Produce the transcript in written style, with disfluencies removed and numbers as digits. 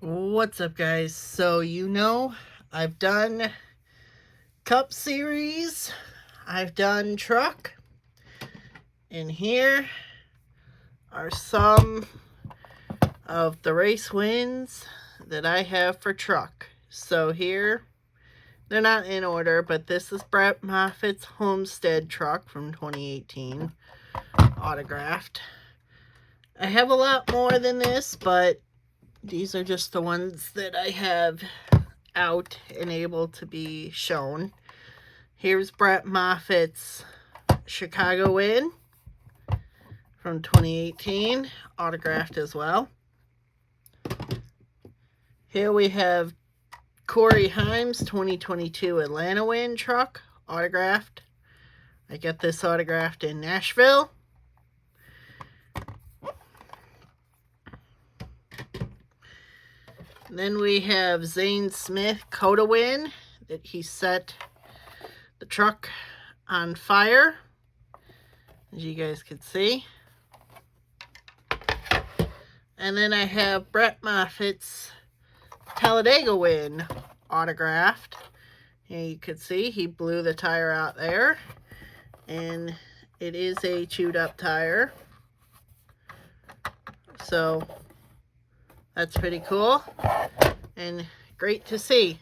What's up, guys? So, I've done Cup Series, I've done Truck, and here are some of the race wins that I have for Truck. So here, they're not in order, but this is Brett Moffitt's Homestead truck from 2018, autographed. I have a lot more than this, but these are just the ones that I have out and able to be shown. Here's Brett Moffitt's Chicago win from 2018, autographed as well. Here we have Corey Himes' 2022 Atlanta win truck, autographed. I got this autographed in Nashville. Then we have Zane Smith Coda win that he set the truck on fire, as you guys can see. And then I have Brett Moffitt's Talladega win autographed. Here you can see he blew the tire out there, and it is a chewed up tire. So that's pretty cool and great to see.